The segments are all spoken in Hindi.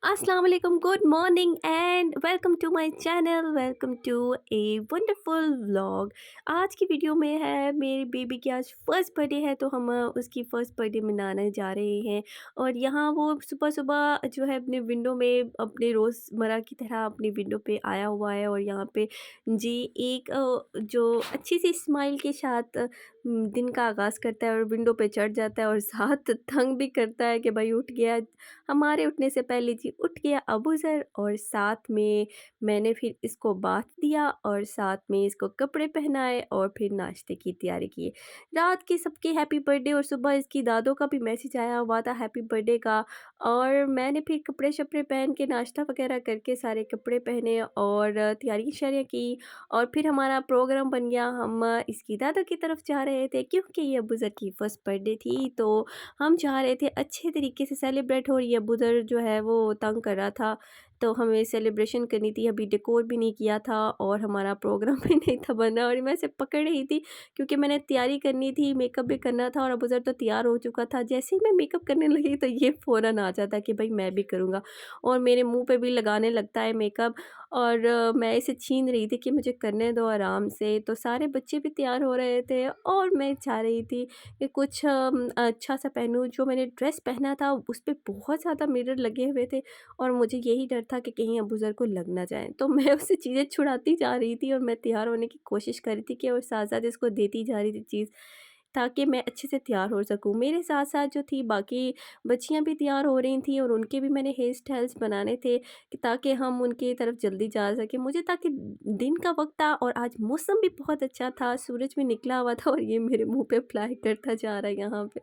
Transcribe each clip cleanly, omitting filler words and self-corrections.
अस्सलाम वालेकुम, good morning and welcome to my channel, welcome to a wonderful vlog. आज की वीडियो में है मेरी बेबी की आज फर्स्ट बर्थडे है, तो हम उसकी फर्स्ट बर्थडे मनाने जा रहे हैं। और यहाँ वो सुबह सुबह जो है अपने विंडो में अपने रोज़मर्रा की तरह अपनी विंडो पे आया हुआ है और यहाँ पे जी एक जो अच्छी सी स्माइल के साथ दिन का आगाज़ करता है और विंडो पे चढ़ जाता है और साथ तंग भी करता है कि भाई उठ गया। हमारे उठने से पहले जी उठ गया अबूज़र, और साथ में मैंने फिर इसको बाथ दिया और साथ में इसको कपड़े पहनाए और फिर नाश्ते की तैयारी की। रात के सबके हैप्पी बर्थडे और सुबह इसकी दादों का भी मैसेज आया हुआ था हैप्पी बर्थडे का। और मैंने फिर कपड़े शपड़े पहन के नाश्ता वगैरह करके सारे कपड़े पहने और तैयारी शैयारियाँ की। और फिर हमारा प्रोग्राम बन गया, हम इसकी दादों की तरफ जा रहे थे क्योंकि ये अबूज़र की फर्स्ट बर्थडे थी, तो हम चाह रहे थे अच्छे तरीके से सेलिब्रेट हो। ये अबूज़र जो है वो तंग कर रहा था, तो हमें सेलिब्रेशन करनी थी। अभी डेकोर भी नहीं किया था और हमारा प्रोग्राम भी नहीं था बना, और मैं इसे पकड़ रही थी क्योंकि मैंने तैयारी करनी थी, मेकअप भी करना था और अबूज़र तो तैयार हो चुका था। जैसे ही मैं मेकअप करने लगी तो ये फ़ौरन आ जाता कि भाई मैं भी करूँगा, और मेरे मुँह पे भी लगाने लगता है मेकअप। और मैं इसे छीन रही थी कि मुझे करने दो आराम से। तो सारे बच्चे भी तैयार हो रहे थे और मैं चाह रही थी कि कुछ अच्छा सा पहनूँ। जो मैंने ड्रेस पहना था उस पे बहुत ज़्यादा मिरर लगे हुए थे और मुझे यही डर था कि कहीं अबूज़र को लग ना जाए। तो मैं उससे चीज़ें छुड़ाती जा रही थी और मैं तैयार होने की कोशिश कर रही थी कि और साथ-साथ इसको देती जा रही थी चीज़, ताकि मैं अच्छे से तैयार हो सकूँ। मेरे साथ-साथ जो थी बाकी बच्चियाँ भी तैयार हो रही थीं और उनके भी मैंने हेयर स्टाइल्स बनाने थे कि ताकि हम उनकी तरफ जल्दी जा सकें। मुझे ताकि दिन का वक़्त था और आज मौसम भी बहुत अच्छा था, सूरज भी निकला हुआ था और ये मेरे मुँह पे अप्लाई करता जा रहा है यहाँ पे।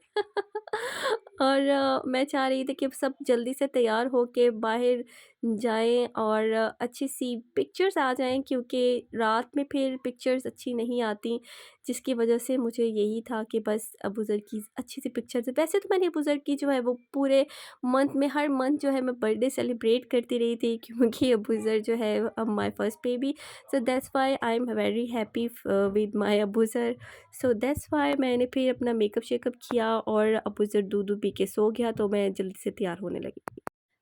और मैं चाह रही थी कि सब जल्दी से तैयार होके बाहर जाएँ और अच्छी-सी पिक्चर्स आ जाएँ, क्योंकि रात में फिर पिक्चर्स अच्छी नहीं आती, जिसकी वजह से मुझे यही था कि बस अबूज़र की अच्छी-सी पिक्चर्स। वैसे तो मैंने अबूज़र की जो है वो पूरे मंथ में हर मंथ जो है मैं बर्थडे सेलिब्रेट करती रही थी, क्योंकि अबूज़र जो है my first baby, so that's why I am very happy with my Abuzar. So that's why मैंने फिर अपना मेकअप शेकअप किया और अबूज़र दूध पी के सो गया, तो मैं जल्दी से तैयार होने लगी।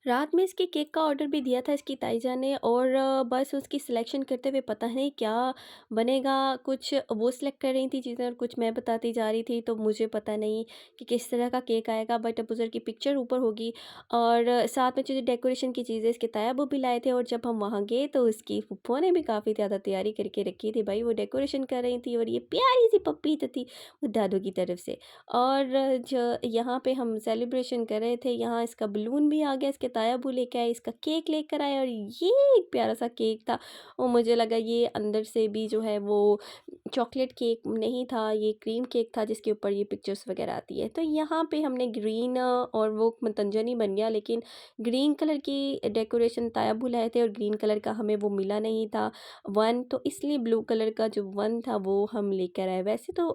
रात में इसके केक का ऑर्डर भी दिया था इसकी ताईजा ने, और बस उसकी सिलेक्शन करते हुए पता नहीं क्या बनेगा, कुछ वो सिलेक्ट कर रही थी चीज़ें और कुछ मैं बताती जा रही थी, तो मुझे पता नहीं कि किस तरह का केक आएगा, बट अबूज़र की पिक्चर ऊपर होगी। और साथ में जो डेकोरेशन की चीज़ें इसके ताया भी लाए थे, और जब हम वहाँ गए तो उसकी फूफो ने भी काफ़ी ज़्यादा तैयारी करके रखी थी भाई, वो डेकोरेशन कर रही थी और ये प्यारी सी पप्पी तो थी वो दादू की तरफ से। और जो यहाँ पे हम सेलिब्रेशन कर रहे थे, यहाँ इसका बलून भी आ गया, इसके ताया-अबू लेके आए, इसका केक लेकर आए और ये एक प्यारा-सा केक था। और मुझे लगा ये अंदर से भी जो है वो चॉकलेट केक नहीं था, ये क्रीम केक था जिसके ऊपर ये पिक्चर्स वगैरह आती है। तो यहाँ पे हमने ग्रीन और वो मतंजन बन गया, लेकिन ग्रीन कलर की डेकोरेशन ताया-अबू लाए थे और ग्रीन कलर का हमें वो मिला नहीं था वन, तो इसलिए ब्लू कलर का जो वन था वो हम लेकर आए। वैसे तो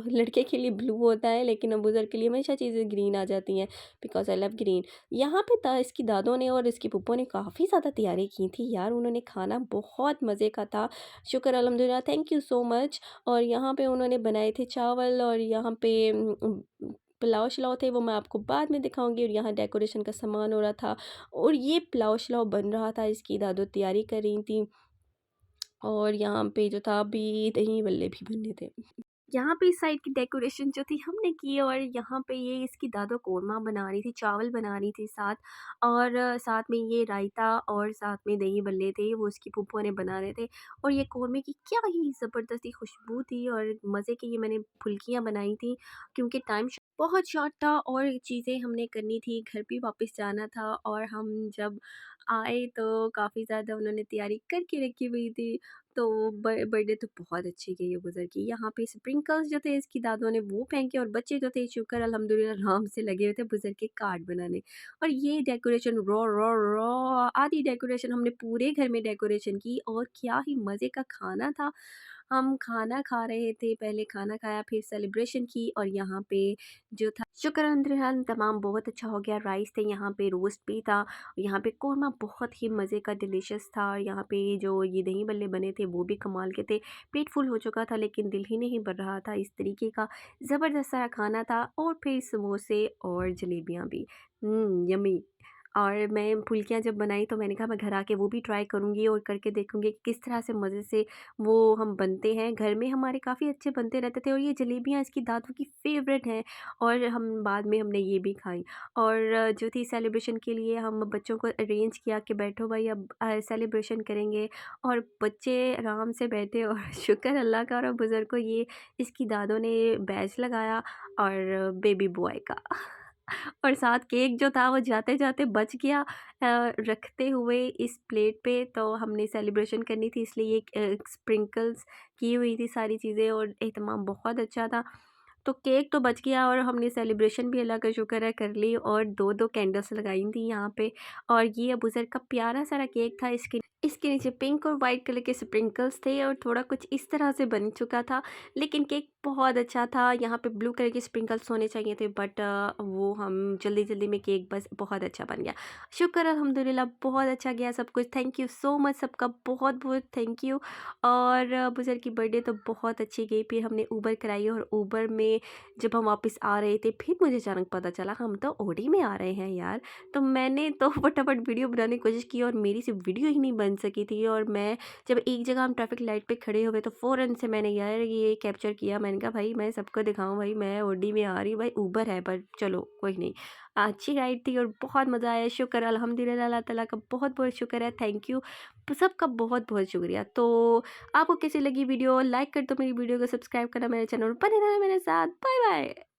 लड़के के लिए ब्लू होता है, लेकिन अबूज़र के लिए हमेशा चीज़ें ग्रीन आ जाती हैं बिकॉज़ आई लव ग्रीन। यहाँ पे इसकी दादों ने और इसकी फूफो ने काफ़ी ज़्यादा तैयारी की थी यार, उन्होंने खाना बहुत मज़े का था। शुक्र अल्हम्दुलिल्लाह, थैंक यू सो मच। और यहाँ पे उन्होंने बनाए थे चावल, और यहाँ पे पुलाव-शलाव थे, वो मैं आपको बाद में दिखाऊँगी। और यहाँ डेकोरेशन का सामान हो रहा था और ये पुलाव-शलाव बन रहा था, इसकी दादों तैयारी कर रही थी। और यहाँ पे जो था अभी दही बल्ले भी बनने थे। यहाँ पे इस साइड की डेकोरेशन जो थी हमने की, और यहाँ पे ये इसकी दादा कोरमा बना रही थी, चावल बना रही थी साथ, और साथ में ये रायता और साथ में दही बल्ले थे, वो उसकी फूफो ने बना रहे थे। और ये कोरमे की क्या ही ज़बरदस्ती खुशबू थी और मज़े की ये मैंने फुल्कियाँ बनाई थी, क्योंकि टाइम बहुत शॉर्ट था और चीज़ें हमने करनी थी, घर भी वापस जाना था। और हम जब आए तो काफ़ी ज़्यादा उन्होंने तैयारी करके रखी हुई थी, तो बर्थडे तो बहुत अच्छी गई है गुज़र की। यहाँ पे स्प्रिंकल्स जो थे इसकी दादों ने वो फेंके, और बच्चे जो थे शुक्र अल्हम्दुलिल्लाह आराम से लगे हुए थे बुज़र के कार्ड बनाने। और ये डेकोरेशन रॉ रॉ रॉ आधी डेकोरेशन हमने पूरे घर में डेकोरेशन की, और क्या ही मज़े का खाना था। हम खाना खा रहे थे, पहले खाना खाया फिर सेलिब्रेशन की, और यहाँ पे जो था शुक्र अल्हम्दुलिल्लाह तमाम बहुत अच्छा हो गया। राइस थे, यहाँ पे रोस्ट भी था, यहाँ पे कोरमा बहुत ही मज़े का डिलीशियस था, और यहाँ पे जो ये दही बल्ले बने थे वो भी कमाल के थे। पेट फुल हो चुका था लेकिन दिल ही नहीं भर रहा था, इस तरीके का ज़बरदस्त सारा खाना था। और फिर समोसे और जलेबियाँ भी, यम्मी। और मैं फुल्कियाँ जब बनाई तो मैंने कहा मैं घर आके वो भी ट्राई करूँगी और करके देखूँगी कि किस तरह से मज़े से वो हम बनते हैं। घर में हमारे काफ़ी अच्छे बनते रहते थे और ये जलेबियाँ इसकी दादू की फ़ेवरेट हैं और हम बाद में हमने ये भी खाई। और जो थी सेलिब्रेशन के लिए हम बच्चों को अरेंज किया कि बैठो भाई अब सेलिब्रेशन करेंगे, और बच्चे आराम से बैठे और शुक्र अल्लाह का और बुज़ुर्ग को ये इसकी दादों ने बैच लगाया और बेबी बॉय का। और साथ केक जो था वो जाते-जाते बच गया रखते हुए इस प्लेट पे, तो हमने सेलिब्रेशन करनी थी इसलिए ये स्प्रिंकल्स की हुई थी सारी चीज़ें और एहतमाम बहुत अच्छा था। तो केक तो बच गया और हमने सेलिब्रेशन भी अल्लाह का शुक्र है कर ली और 2-2 कैंडल्स लगाई थी यहाँ पे। और ये अबू ज़र का प्यारा सारा केक था, इसके नीचे पिंक और वाइट कलर के स्प्रिंकल्स थे और थोड़ा कुछ इस तरह से बन चुका था, लेकिन केक बहुत अच्छा था। यहाँ पे ब्लू कलर के स्प्रिंकल्स होने चाहिए थे बट वो हम जल्दी-जल्दी में केक बस बहुत अच्छा बन गया। शुक्र अल्हम्दुलिल्लाह बहुत अच्छा गया सब कुछ। थैंक यू सो मच सबका बहुत-बहुत थैंक यू। और अबू ज़र की बर्थडे तो बहुत अच्छी गई। फिर हमने ऊबर कराई और ऊबर में जब हम वापस आ रहे थे फिर मुझे अचानक पता चला हम तो ऑडी में आ रहे हैं यार। तो मैंने तो फटाफट वीडियो बनाने की कोशिश की और मेरी से वीडियो ही नहीं बन सकी थी। और मैं जब एक जगह हम ट्रैफिक लाइट पे खड़े हुए तो फ़ौरन से मैंने यार ये कैप्चर किया। मैंने कहा भाई मैं सबको दिखाऊं भाई मैं ऑडी में आ रही हूँ, भाई ऊबर है पर चलो कोई नहीं। अच्छी राइड थी और बहुत मज़ा आया। शुक्र अल्हम्दुलिल्लाह अल्लाह ताला का बहुत बहुत शुक्र है। थैंक यू सबका बहुत बहुत शुक्रिया। तो आपको कैसी लगी वीडियो, लाइक कर दो मेरी वीडियो को, सब्सक्राइब करना मेरे चैनल पर, बने रहना मेरे साथ। Bye bye.